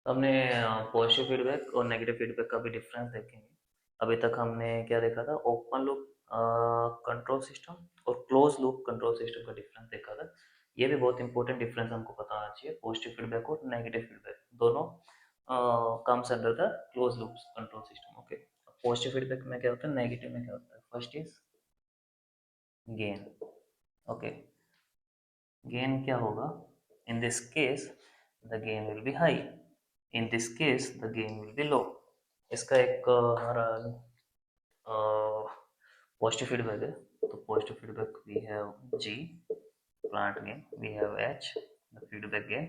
तो हमने positive feedback और नेगेटिव फीडबैक का भी डिफरेंस देखेंगे। अभी तक हमने क्या देखा था, ओपन लूप कंट्रोल सिस्टम और क्लोज लूप कंट्रोल सिस्टम का डिफरेंस देखा था। ये भी बहुत इंपॉर्टेंट डिफरेंस हमको पता होना चाहिए, पॉजिटिव फीडबैक और नेगेटिव फीडबैक दोनों comes under the closed loop control system. Okay, positive feedback में क्या होता है, नेगेटिव में क्या होता है? First is gain. Okay, gain क्या होगा? In this case the gain will be high, in this case the gain will be low. इसका एक हमारा पॉजिटिव फीडबैक है, तो positive feedback we have G plant gain, we have h the feedback gain,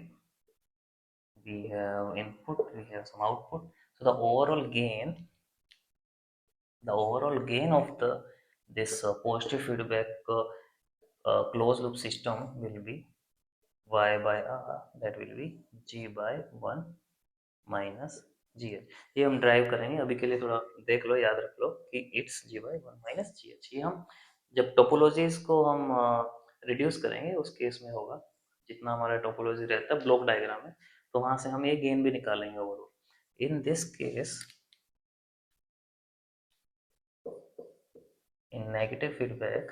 we have input, we have some output. So the overall gain of the this positive feedback closed loop system will be y by r, that will be g by 1 minus G H. ये हम drive करेंगे, अभी के लिए थोड़ा देख लो, याद रख लो कि it's G by 1 minus G H. ये हम जब टोपोलॉजीज को हम रिड्यूस करेंगे उस केस में होगा, जितना हमारा टोपोलॉजी रहता है ब्लॉक डायग्राम में, तो वहां से हम ये गेन भी निकालेंगे overall. In this case in negative feedback,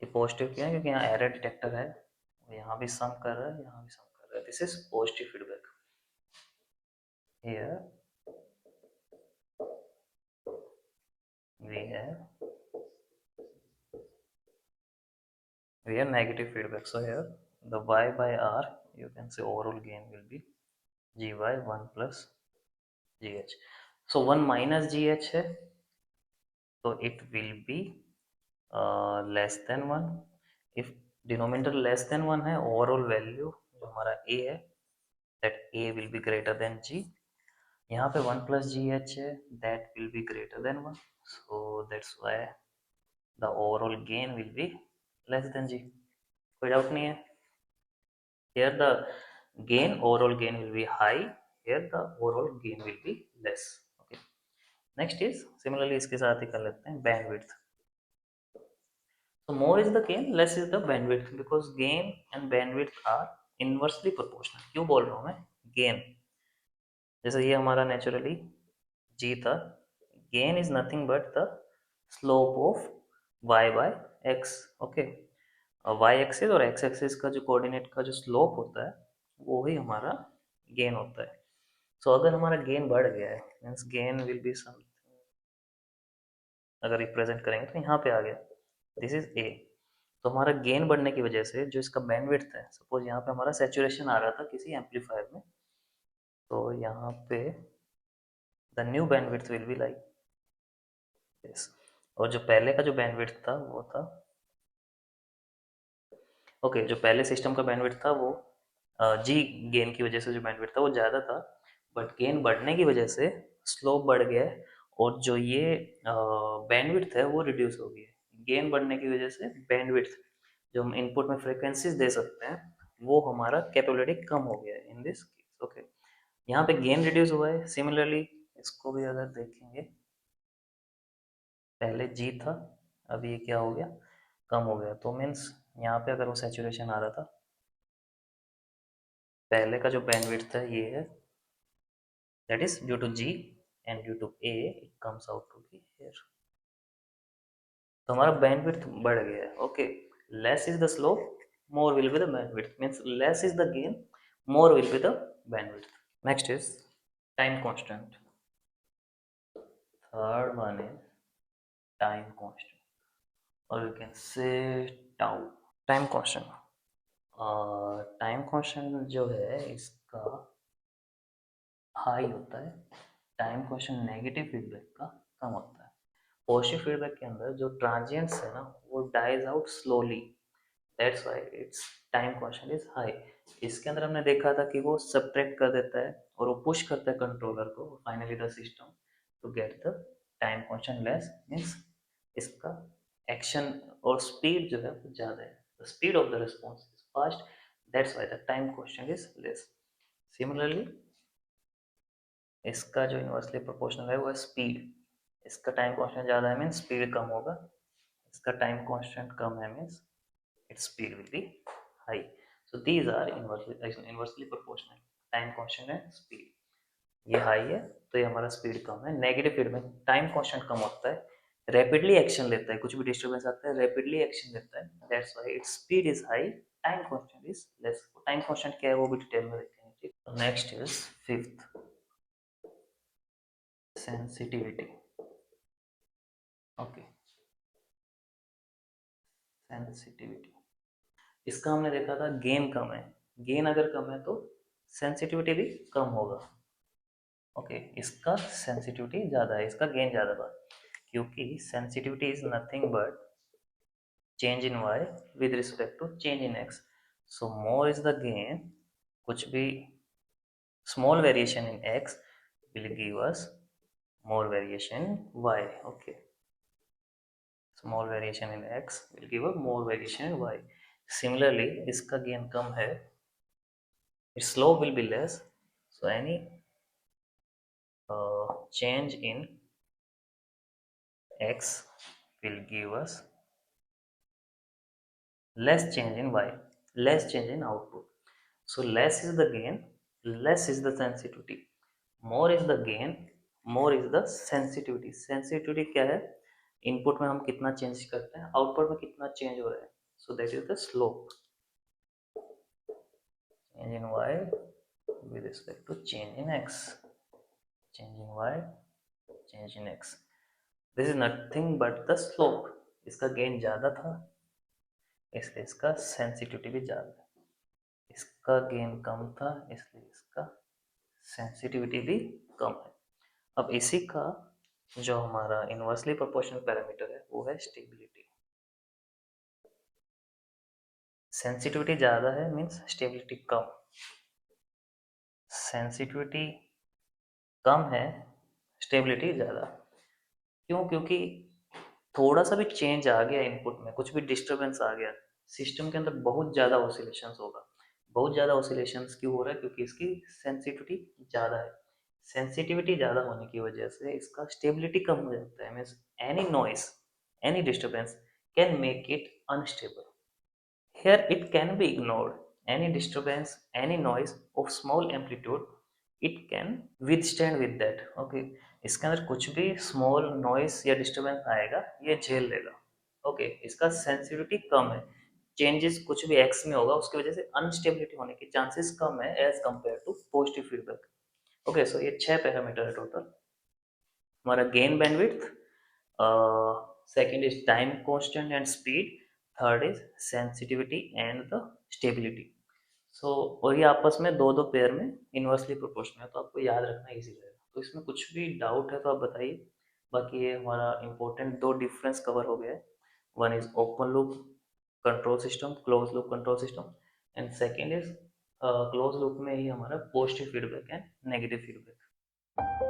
ये पॉजिटिव क्यों है? क्योंकि यहाँ एरर डिटेक्टर है, यहाँ भी सम कर रहा है, यहाँ भी सम कर रहा है। This is positive feedback. Here we have negative feedback, so here the y by r, you can say overall gain will be g by 1 plus gh. So 1 minus gh है, so it will be less than 1. if denominator less than 1 है, overall value जो हमारा a है, that a will be greater than g. यहाँ पे 1 plus gh है, that will be greater than 1, so that's why the overall gain will be less than g. कोई doubt नहीं है? Here the overall gain will be high, here the overall gain will be less. Okay, next is similarly इसके साथ ही कर लेते हैं bandwidth. So more is the gain, less is the bandwidth, because gain and bandwidth are inversely proportional. क्यों बोल रहा हूँ मैं gain? जैसे ये हमारा naturally g था, gain is nothing but the slope of y by x. Okay, y axis और x एक्सिस का जो कोऑर्डिनेट का जो स्लोप होता है वो ही हमारा गेन होता है। सो अगर हमारा गेन बढ़ गया है, means gain will be something, अगर रिप्रेजेंट करेंगे तो यहाँ पे आ गया, दिस इज ए। तो हमारा गेन बढ़ने की वजह से जो इसका बैंडविड्थ है, सपोज यहाँ पे हमारा सैचुरेशन आ रहा था किसी एम्पलीफायर में, तो यहाँ पे the new bandwidth will be like this, और जो पहले का जो बैंडविड्थ था वो था, ओके, जो पहले सिस्टम का बैंडविड्थ था वो जी गेन की वजह से जो बैंडविड्थ था वो ज़्यादा था, बट गेन बढ़ने की वजह से स्लोप बढ़ गया है, और जो ये बैंडविड्थ है वो रिड्यूस हो गई है। गेन बढ़ने की वजह से बैंडविड्थ, जो हम इनपुट में फ्रिक्वेंसीज दे सकते हैं, वो हमारा कैपेबिलिटी कम हो गया है इन दिस केस। ओके, यहाँ पे गेन रिड्यूस हुआ है। सिमिलरली इसको भी अगर देखेंगे, पहले जी था, अभी ये क्या हो गया, कम हो गया, तो मीन्स यहाँ पे अगर वो सैचुरेशन आ रहा था, पहले का जो बैंडविड्थ है ये है, that is due to G and due to A it comes out to be here. तो हमारा बैंडविड्थ बढ़ गया है। Okay, less is the slope, more will be the bandwidth, means less is the gain, more will be the bandwidth. Next is time constant. Third one is time constant, और you can say tau. Time constant, time constant जो है इसका high होता है, time constant negative feedback का कम होता है। Positive feedback के अंदर जो ट्रांजिएंट्स है ना, वो dies out slowly, that's why it's time constant is high. इसके अंदर हमने देखा था कि वो सब्ट्रैक्ट कर देता है और वो पुश करता है कंट्रोलर को, finally the system to get the time constant less, means इसका एक्शन और स्पीड जो है वो ज़्यादा है, the speed of the response is fast, that's why the time constant is less. Similarly इसका जो इनवर्सली प्रोपोर्शनल है वो है स्पीड, इसका टाइम कांस्टेंट ज़्यादा है मीन्स स्पीड कम होगा, इसका टाइम कांस्टेंट कम है means its speed will be high. So these are inversely proportional. Time constant है स्पीड, ये हाई है तो ये हमारा स्पीड कम है। नेगेटिव फीडबैक, टाइम कांस्टेंट कम होता है, रैपिडली एक्शन लेता है, कुछ भी डिस्टर्बेंस आता है रैपिडली एक्शन लेता है, that's why its speed is high, time constant is less. Time constant क्या है वो भी डिटेल में देखेंगे, ठीक। Next is fifth, sensitivity. Okay, sensitivity, इसका हमने देखा था गेन कम है, गेन अगर कम है तो सेंसिटिविटी भी कम होगा। ओके, इसका सेंसिटिविटी ज़्यादा है, इसका गेन ज़्यादा था, क्योंकि sensitivity is nothing but change in y with respect to change in x. So more is the gain, कुछ भी small variation in x will give us more variation in y. Okay, small variation in x will give us more variation in y. Similarly, इसका gain कम है, its slope will be less, so any change in x will give us less change in y, less change in output. So less is the gain, less is the sensitivity, more is the gain, more is the sensitivity. Sensitivity क्या है, input में हम कितना change करते हैं, output में कितना change हो रहा है, so that is the slope, change in y with respect to change in x, change in y, change in x, this is nothing but the slope। इसका गेन ज़्यादा था इसलिए इसका सेंसिटिविटी भी ज़्यादा है, इसका गेन कम था इसलिए इसका सेंसिटिविटी भी कम है। अब इसी का जो हमारा इनवर्सली प्रोपोर्शनल पैरामीटर है वो है स्टेबिलिटी। सेंसिटिविटी ज़्यादा है मीन्स स्टेबिलिटी कम, सेंसिटिविटी कम है स्टेबिलिटी ज़्यादा। क्यों? क्योंकि थोड़ा सा भी चेंज आ गया इनपुट में, कुछ भी डिस्टरबेंस आ गया, सिस्टम के अंदर बहुत ज़्यादा ऑसिलेशंस होगा। बहुत ज़्यादा ऑसिलेशंस क्यों हो रहा है? क्योंकि इसकी सेंसिटिविटी ज़्यादा है। सेंसिटिविटी ज़्यादा होने की वजह से इसका स्टेबिलिटी कम हो जाता है, means any noise, any disturbance can make it unstable. Here it can be ignored. Any disturbance, any noise of small amplitude, it can withstand with that. Okay, इसके अंदर कुछ भी small noise या disturbance आएगा ये झेल लेगा। Okay, इसका sensitivity कम है, changes कुछ भी x में होगा उसकी वजह से unstability होने की chances कम है as compared to positive feedback. Okay, so ये 6 पैरामीटर है टोटल। हमारा gain bandwidth, second is time constant and speed, third is sensitivity and the stability. So और ये आपस में दो दो पेयर में इनवर्सली प्रोपोर्शनल है, तो आपको याद रखना इजी रहेगा। तो इसमें कुछ भी डाउट है तो आप बताइए। बाकी ये हमारा इंपॉर्टेंट दो डिफरेंस कवर हो गया है, one is open loop control system, close loop control system, and second is close loop में ही हमारा positive feedback and negative feedback.